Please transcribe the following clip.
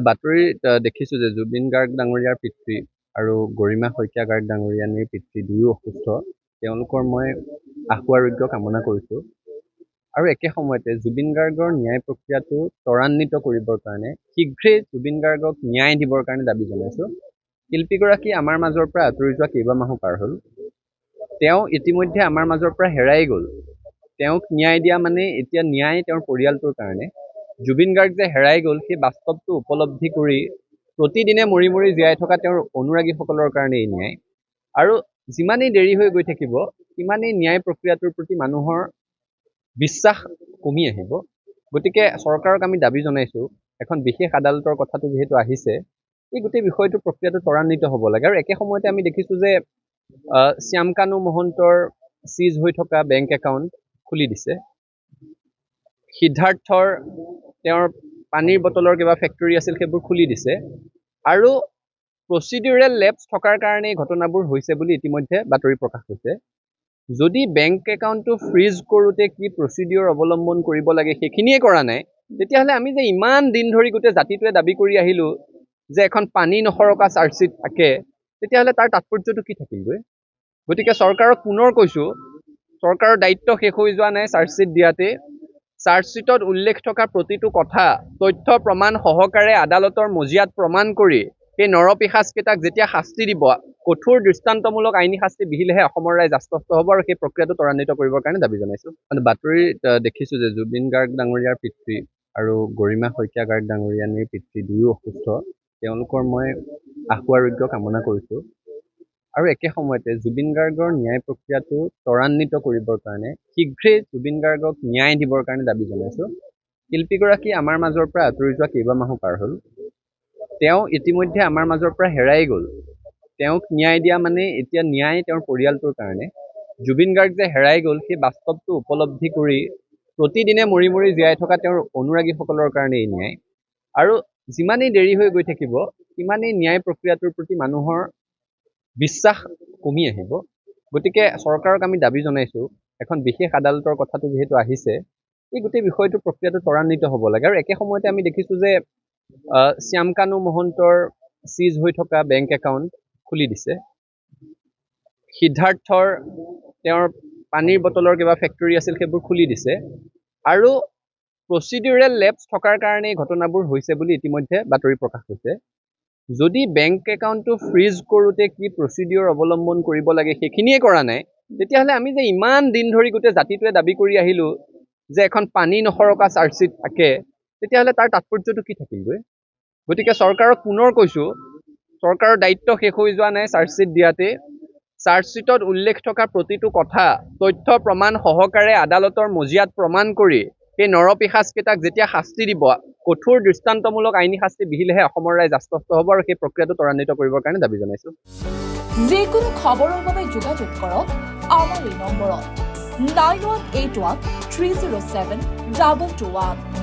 বাতৰিত দেখিছোঁ যে জুবিন গাৰ্গ ডাঙৰীয়াৰ পিতৃ আৰু গৰিমা শইকীয়া গাৰ্গ ডাঙৰীয়ানীৰ পিতৃ দুয়ো অসুস্থ। তেওঁলোকৰ মই আশু আৰোগ্য কামনা কৰিছোঁ। আৰু একে সময়তে জুবিন গাৰ্গৰ ন্যায় প্ৰক্ৰিয়াটো ত্বৰান্বিত কৰিবৰ কাৰণে শীঘ্ৰেই জুবিন গাৰ্গক ন্যায় দিবৰ কাৰণে দাবী জনাইছোঁ। শিল্পীগৰাকী আমাৰ মাজৰ পৰা আঁতৰি যোৱা কেইবামাহো পাৰ হ'ল। তেওঁ ইতিমধ্যে আমাৰ মাজৰ পৰা হেৰাই গ'ল। তেওঁক ন্যায় দিয়া মানে এতিয়া ন্যায় তেওঁৰ পৰিয়ালটোৰ কাৰণে। জুবিন গাৰ্গ যে হেৰাই গ'ল সেই বাস্তৱটো উপলব্ধি কৰি প্ৰতিদিনে মৰি মৰি জীয়াই থকা তেওঁৰ অনুৰাগীসকলৰ কাৰণে এই ন্যায়। আৰু যিমানেই দেৰি হৈ গৈ থাকিব সিমানেই ন্যায় প্ৰক্ৰিয়াটোৰ প্ৰতি মানুহৰ বিশ্বাস কমি আহিব। গতিকে চৰকাৰক আমি দাবী জনাইছোঁ, এখন বিশেষ আদালতৰ কথাটো যিহেতু আহিছে, এই গোটেই বিষয়টো প্ৰক্ৰিয়াটো ত্বৰান্বিত হ'ব লাগে। আৰু একে সময়তে আমি দেখিছোঁ যে শ্যামকানু মহন্তৰ চিজ হৈ থকা বেংক একাউণ্ট খুলি দিছে। সিদ্ধাৰ্থৰ তেওঁৰ পানীৰ বটলৰ কিবা ফেক্টৰী আছিল সেইবোৰ খুলি দিছে। আৰু প্ৰচিডিউৰেল লেপছ থকাৰ কাৰণে এই ঘটনাবোৰ হৈছে বুলি ইতিমধ্যে বাতৰি প্ৰকাশ হৈছে। যদি বেংক একাউণ্টটো ফ্ৰিজ কৰোঁতে কি প্ৰচিডিউৰ অৱলম্বন কৰিব লাগে সেইখিনিয়ে কৰা নাই, তেতিয়াহ'লে আমি যে ইমান দিন ধৰি গোটেই জাতিটোৱে দাবী কৰি আহিলোঁ যে এখন পানী নসৰকা চাৰ্জশ্বীট থাকে, তেতিয়াহ'লে তাৰ তাৎপৰ্যটো কি থাকিলগৈ? গতিকে চৰকাৰক পুনৰ কৈছোঁ, চৰকাৰৰ দায়িত্ব শেষ হৈ যোৱা নাই চাৰ্জশ্বীট দিয়াতে। চাৰ্জশ্বীটত উল্লেখ থকা প্ৰতিটো কথা তথ্য প্ৰমাণ সহকাৰে আদালতৰ মজিয়াত প্ৰমাণ কৰি সেই নৰপিশাচকেইটাক যেতিয়া শাস্তি দিব, কঠোৰ দৃষ্টান্তমূলক আইনী শাস্তি বিহিলেহে অসমৰ ৰাইজ আশ্বস্ত হ'ব আৰু সেই প্ৰক্ৰিয়াটো ত্বৰান্বিত কৰিবৰ কাৰণে দাবী জনাইছোঁ। বাতৰিত দেখিছোঁ যে জুবিন গাৰ্গ ডাঙৰীয়াৰ পিতৃ আৰু গৰিমা শইকীয়া গাৰ্গ ডাঙৰীয়ানীৰ পিতৃ দুয়ো অসুস্থ। তেওঁলোকৰ মই আশু আৰোগ্য কামনা কৰিছোঁ। আৰু একে সময়তে জুবিন গাৰ্গৰ ন্যায় প্ৰক্ৰিয়াটো ত্বৰান্বিত কৰিবৰ কাৰণে শীঘ্ৰেই জুবিন গাৰ্গক ন্যায় দিবৰ কাৰণে দাবী জনাইছোঁ। শিল্পীগৰাকী আমাৰ মাজৰ পৰা আঁতৰি যোৱা কেইবামাহো পাৰ হ'ল। তেওঁ ইতিমধ্যে আমাৰ মাজৰ পৰা হেৰাই গ'ল। তেওঁক ন্যায় দিয়া মানে এতিয়া ন্যায় তেওঁৰ পৰিয়ালটোৰ কাৰণে। জুবিন গাৰ্গ যে হেৰাই গ'ল সেই বাস্তৱটো উপলব্ধি কৰি প্ৰতিদিনে মৰি মৰি জীয়াই থকা তেওঁৰ অনুৰাগীসকলৰ কাৰণে এই ন্যায়। আৰু যিমানেই দেৰি হৈ গৈ থাকিব সিমানেই ন্যায় প্ৰক্ৰিয়াটোৰ প্ৰতি মানুহৰ বিশ্বাস কমি আহিব। গতিকে চৰকাৰক আমি দাবী জনাইছোঁ, এখন বিশেষ আদালতৰ কথাটো যিহেতু আহিছে, এই গোটেই বিষয়টো প্ৰক্ৰিয়াটো ত্বৰান্বিত হ'ব লাগে। আৰু একে সময়তে আমি দেখিছোঁ যে শ্যামকানু মহন্তৰ চিজ হৈ থকা বেংক একাউণ্ট খুলি দিছে। সিদ্ধাৰ্থৰ তেওঁৰ পানীৰ বটলৰ কিবা ফেক্টৰী আছিল সেইবোৰ খুলি দিছে। আৰু প্ৰচিডিউৰেল লেপছ থকাৰ কাৰণে এই ঘটনাবোৰ হৈছে বুলি ইতিমধ্যে বাতৰি প্ৰকাশ হৈছে। যদি বেংক একাউণ্টটো ফ্ৰিজ কৰোঁতে কি প্ৰচিডিউৰ অৱলম্বন কৰিব লাগে সেইখিনিয়ে কৰা নাই, তেতিয়াহ'লে আমি যে ইমান দিন ধৰি গোটেই জাতিটোৱে দাবী কৰি আহিলোঁ যে এখন পানী নসৰকা চাৰ্জশ্বীট থাকে, তেতিয়াহ'লে তাৰ তাৎপৰ্যটো কি থাকিলগৈ? গতিকে চৰকাৰক পুনৰ কৈছোঁ, চৰকাৰৰ দায়িত্ব শেষ হৈ যোৱা নাই চাৰ্জশ্বীট দিয়াতে। চাৰ্জশ্বীটত উল্লেখ থকা প্ৰতিটো কথা তথ্য প্ৰমাণ সহকাৰে আদালতৰ মজিয়াত প্ৰমাণ কৰি সেই নৰপিশাচকেইটাক যেতিয়া শাস্তি দিব, কঠোৰ দৃষ্টান্তমূলক আইনী শাস্তি বিহিলেহে অসমৰ ৰাইজ আশ্বস্ত হ'ব আৰু সেই প্ৰক্ৰিয়াটো ত্বৰান্বিত কৰিবৰ কাৰণে দাবী জনাইছোঁ। যিকোনো খবৰৰ বাবে যোগাযোগ কৰক আমাৰ এই নম্বৰত 9181 307 2221।